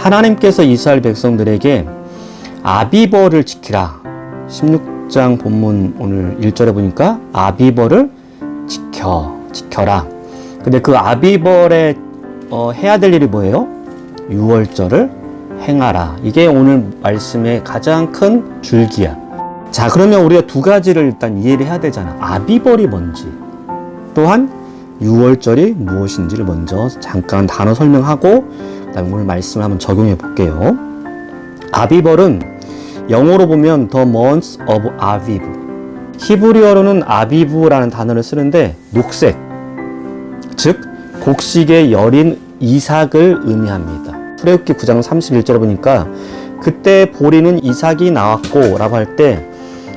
하나님께서 이스라엘 백성들에게 아비벌을 지키라. 16장 본문 오늘 1절에 보니까 아비벌을 지켜라. 근데 그 아비벌에 해야 될 일이 뭐예요? 유월절을 행하라. 이게 오늘 말씀의 가장 큰 줄기야. 자, 그러면 우리가 두 가지를 일단 이해를 해야 되잖아. 아비벌이 뭔지, 또한 유월절이 무엇인지를 먼저 잠깐 단어 설명하고 그다음에 오늘 말씀을 한번 적용해 볼게요. 아비벌은 영어로 보면 The Month of Aviv. 히브리어로는 아비브라는 단어를 쓰는데 녹색, 즉 곡식의 여린 이삭을 의미합니다. 출애굽기 9장 31절에 보니까 그때 보리는 이삭이 나왔고 라고 할 때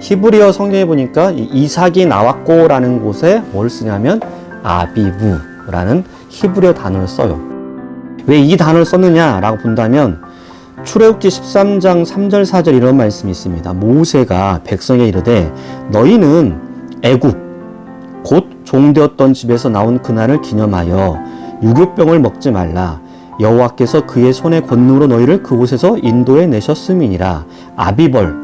히브리어 성경에 보니까 이삭이 나왔고 라는 곳에 뭘 쓰냐면 아비브라는 히브리어 단어를 써요. 왜 이 단어를 썼느냐 라고 본다면 출애굽기 13장 3절 4절 이런 말씀이 있습니다. 모세가 백성에게 이르되 너희는 애굽 곧 종되었던 집에서 나온 그날을 기념하여 유교병을 먹지 말라. 여호와께서 그의 손의 권능으로 너희를 그곳에서 인도해 내셨음이니라. 아비벌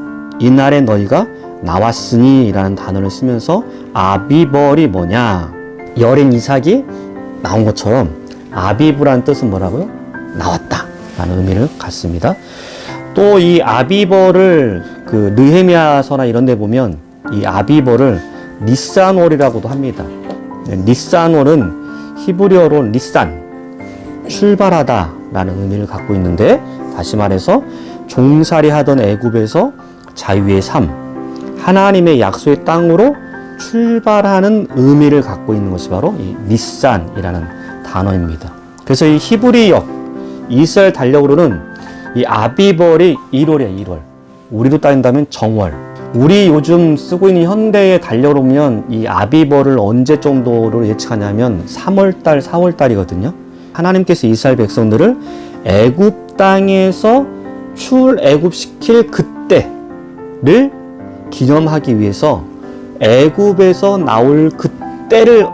이날에 너희가 나왔으니 라는 단어를 쓰면서 아비벌이 뭐냐, 여린 이삭이 나온 것처럼 아비브라는 뜻은 뭐라고요? 나왔다 라는 의미를 갖습니다. 또 이 아비벌을 그 느헤미야서나 이런 데 보면 이 아비벌을 니산월이라고도 합니다. 니산월은 히브리어로 니산, 출발하다 라는 의미를 갖고 있는데, 다시 말해서 종살이 하던 애굽에서 자유의 삶, 하나님의 약속의 땅으로 출발하는 의미를 갖고 있는 것이 바로 이 니산이라는 단어입니다. 그래서 이 히브리어 이스라엘 달력으로는 이 아비벌이 1월이야, 1월. 우리로 따진다면 정월. 우리 요즘 쓰고 있는 현대의 달력으로 보면 이 아비벌을 언제 정도로 예측하냐면 3월달, 4월달이거든요. 하나님께서 이스라엘 백성들을 애굽 땅에서 출애굽시킬 그때를 기념하기 위해서 애굽에서 나올 그때를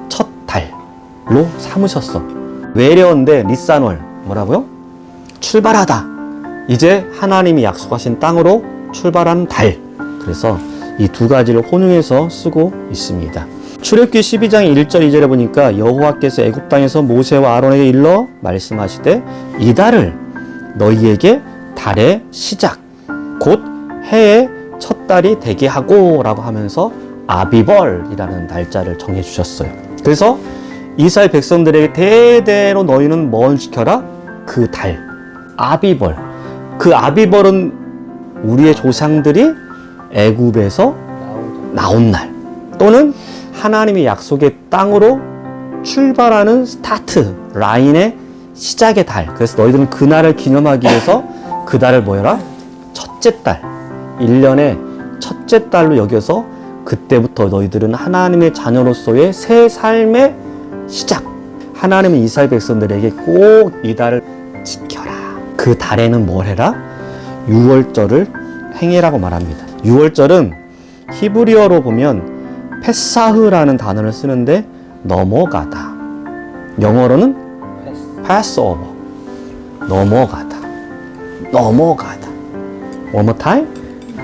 첫 달로 삼으셨어. 외래어인데 니산월 뭐라고요? 출발하다. 이제 하나님이 약속하신 땅으로 출발하는 달. 그래서 이 두 가지를 혼용해서 쓰고 있습니다. 출애굽기 12장 1절 2절에 보니까 여호와께서 애굽 땅에서 모세와 아론에게 일러 말씀하시되 이 달을 너희에게 달의 시작 곧 해의 첫 달이 되게 하고 라고 하면서 아비벌이라는 날짜를 정해 주셨어요. 그래서 이스라엘 백성들에게 대대로 너희는 뭘 지켜라? 그 달, 아비벌. 그 아비벌은 우리의 조상들이 애굽에서 나온 날, 또는 하나님의 약속의 땅으로 출발하는 스타트 라인의 시작의 달. 그래서 너희들은 그 날을 기념하기 위해서 그 달을 뭐여라? 첫째 달, 1년의 첫째 달로 여겨서 그때부터 너희들은 하나님의 자녀로서의 새 삶의 시작. 하나님은 이스라엘 백성들에게 꼭 이 달을 지켜라. 그 달에는 뭘 해라? 유월절을 행해라고 말합니다. 유월절은 히브리어로 보면 페사흐라는 단어를 쓰는데 넘어가다. 영어로는 Passover. 넘어가다. One more time.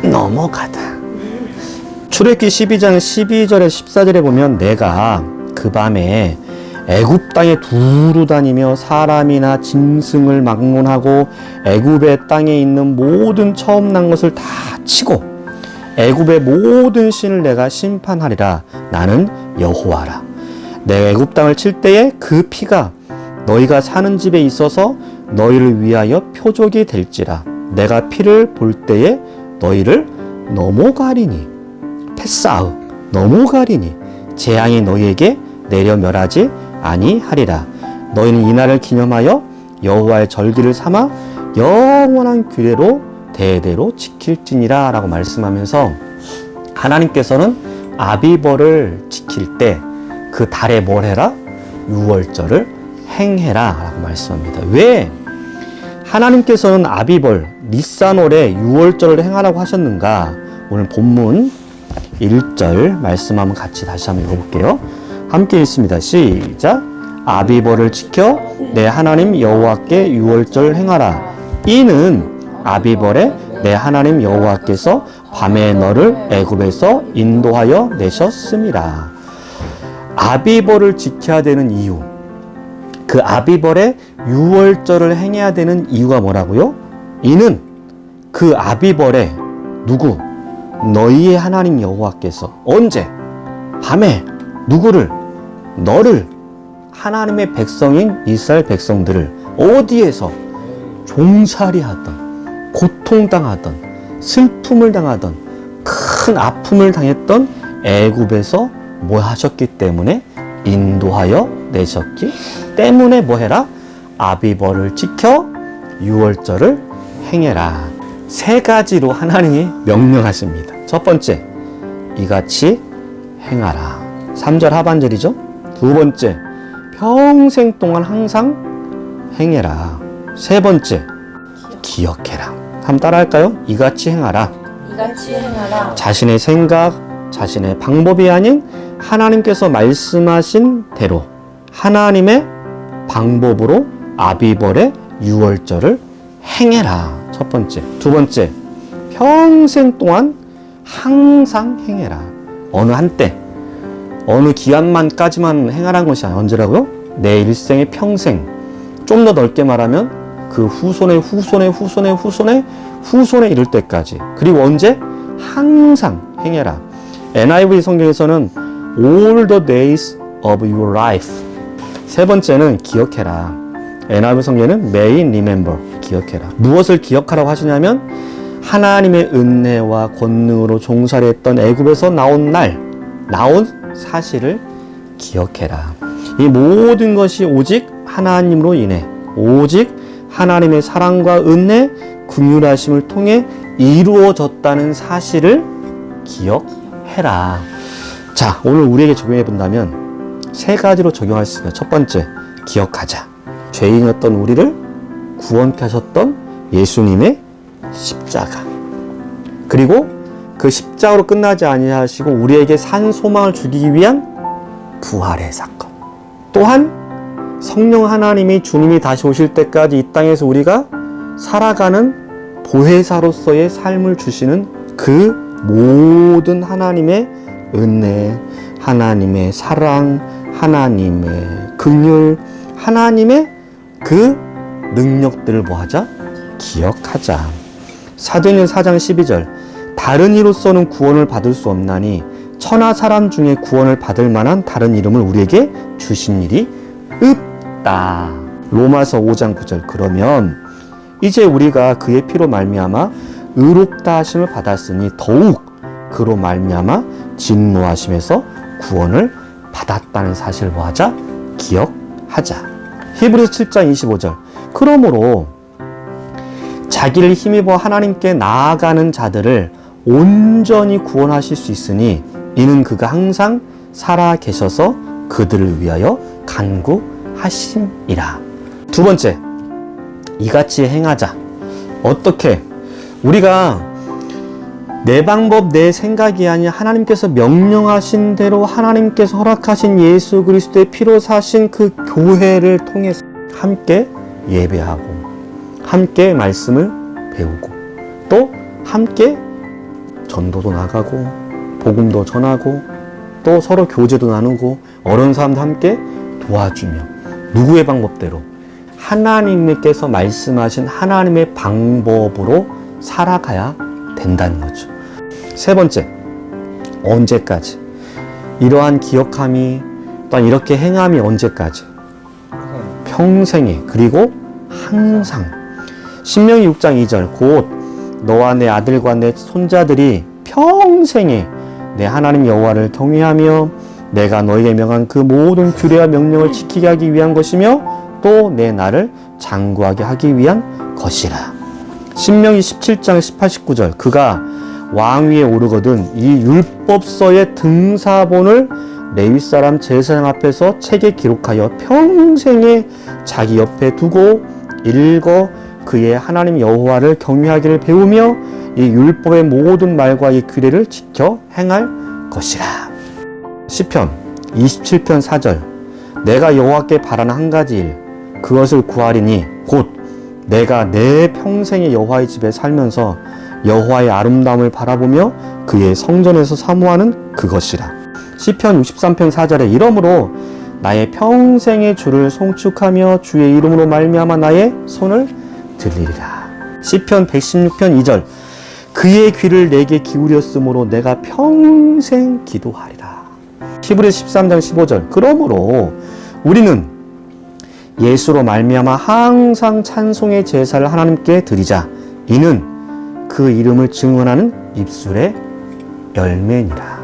넘어가다. 출애굽기 12장 12절에 14절에 보면 내가 그 밤에 애굽 땅에 두루 다니며 사람이나 짐승을 막론하고 애굽의 땅에 있는 모든 처음 난 것을 다 치고 애굽의 모든 신을 내가 심판하리라. 나는 여호와라. 내가 애굽 땅을 칠 때에 그 피가 너희가 사는 집에 있어서 너희를 위하여 표적이 될지라. 내가 피를 볼 때에 너희를 넘어가리니, 패사흐, 넘어가리니 재앙이 너희에게 내려 멸하지 아니하리라. 너희는 이날을 기념하여 여호와의 절기를 삼아 영원한 규례로 대대로 지킬지니라 라고 말씀하면서 하나님께서는 아비벌을 지킬 때 그 달에 뭘 해라? 유월절을 행해라 라고 말씀합니다. 왜 하나님께서는 아비벌, 니산월에 유월절을 행하라고 하셨는가? 오늘 본문 1절 말씀 한번 같이 다시 한번 읽어볼게요. 함께 읽습니다. 시작. 아비벌을 지켜 내 하나님 여호와께 유월절 행하라. 이는 아비벌에 내 하나님 여호와께서 밤에 너를 애굽에서 인도하여 내셨음이라. 아비벌을 지켜야 되는 이유, 그 아비벌에 유월절을 행해야 되는 이유가 뭐라고요? 이는 그 아비벌에 누구? 너희의 하나님 여호와께서 언제? 밤에 누구를? 너를, 하나님의 백성인 이스라엘 백성들을 어디에서 종살이하던, 고통당하던, 슬픔을 당하던, 큰 아픔을 당했던 애굽에서 뭐 하셨기 때문에? 인도하여 내셨기 때문에 뭐 해라? 아비벌을 지켜 유월절을 행해라. 세 가지로 하나님이 명령하십니다. 첫 번째, 이같이 행하라. 3절 하반절이죠. 두 번째, 평생 동안 항상 행해라. 세 번째, 기억해라. 한번 따라할까요? 이같이 행하라. 이같이 행하라. 자신의 생각, 자신의 방법이 아닌 하나님께서 말씀하신 대로 하나님의 방법으로 아비벌의 유월절을 행해라. 첫 번째. 두 번째, 평생 동안 항상 행해라. 어느 한때, 어느 기한만까지만 행하라는 것이 아니라 언제라고요? 내 일생의 평생. 좀 더 넓게 말하면 그 후손의 후손의 후손의 후손의 후손에 이를 때까지. 그리고 언제? 항상 행해라. NIV 성경에서는 all the days of your life. 세 번째는 기억해라. NIV 성경에는 may remember. 기억해라. 무엇을 기억하라고 하시냐면 하나님의 은혜와 권능으로 종살이했던 애굽에서 나온 사실을 기억해라. 이 모든 것이 오직 하나님으로 인해, 오직 하나님의 사랑과 은혜, 긍휼하심을 통해 이루어졌다는 사실을 기억해라. 자, 오늘 우리에게 적용해 본다면 세 가지로 적용할 수 있습니다. 첫 번째, 기억하자. 죄인이었던 우리를 구원케 하셨던 예수님의 십자가. 그리고 그 십자가로 끝나지 아니하시고 우리에게 산 소망을 주기 위한 부활의 사건. 또한 성령 하나님이 주님이 다시 오실 때까지 이 땅에서 우리가 살아가는 보혜사로서의 삶을 주시는 그 모든 하나님의 은혜, 하나님의 사랑, 하나님의 긍휼, 하나님의 그 능력들을 뭐하자? 기억하자. 사도행전 4장 12절. 다른 이로서는 구원을 받을 수 없나니 천하 사람 중에 구원을 받을 만한 다른 이름을 우리에게 주신 일이 없다. 로마서 5장 9절. 그러면 이제 우리가 그의 피로 말미암아 의롭다 하심을 받았으니 더욱 그로 말미암아 진노하심에서 구원을 받았다는 사실을 뭐하자? 기억하자. 히브리서 7장 25절. 그러므로 자기를 힘입어 하나님께 나아가는 자들을 온전히 구원하실 수 있으니 이는 그가 항상 살아 계셔서 그들을 위하여 간구하심이라. 두 번째, 이같이 행하자. 어떻게? 우리가 내 방법, 내 생각이 아니라 하나님께서 명령하신 대로 하나님께서 허락하신 예수 그리스도의 피로 사신 그 교회를 통해서 함께 예배하고 함께 말씀을 배우고 또 함께 전도도 나가고 복음도 전하고 또 서로 교제도 나누고 어려운 사람도 함께 도와주며 누구의 방법대로 하나님께서 말씀하신 하나님의 방법으로 살아가야 된다는 거죠. 세 번째, 언제까지? 이러한 기억함이 또한 이렇게 행함이 언제까지? 평생에. 그리고 항상. 신명기 6장 2절. 곧 너와 내 아들과 내 손자들이 평생에 내 하나님 여호와를 경외하며 내가 너에게 명한 그 모든 규례와 명령을 지키게 하기 위한 것이며 또 내 나를 장구하게 하기 위한 것이라. 신명기 17장 18, 19절. 그가 왕위에 오르거든 이 율법서의 등사본을 레위 사람 제사장 앞에서 책에 기록하여 평생에 자기 옆에 두고 읽어 그의 하나님 여호와를 경외하기를 배우며 이 율법의 모든 말과 이 규례를 지켜 행할 것이라. 시편 27편 4절. 내가 여호와께 바라는 한 가지 일, 그것을 구하리니 곧 내가 내 평생의 여호와의 집에 살면서 여호와의 아름다움을 바라보며 그의 성전에서 사모하는 그것이라. 시편 63편 4절에 이러므로 나의 평생의 주를 송축하며 주의 이름으로 말미암아 나의 손을 들리리라. 시편 116편 2절 그의 귀를 내게 기울였으므로 내가 평생 기도하리라. 히브리서 13장 15절 그러므로 우리는 예수로 말미암아 항상 찬송의 제사를 하나님께 드리자. 이는 그 이름을 증언하는 입술의 열매니라.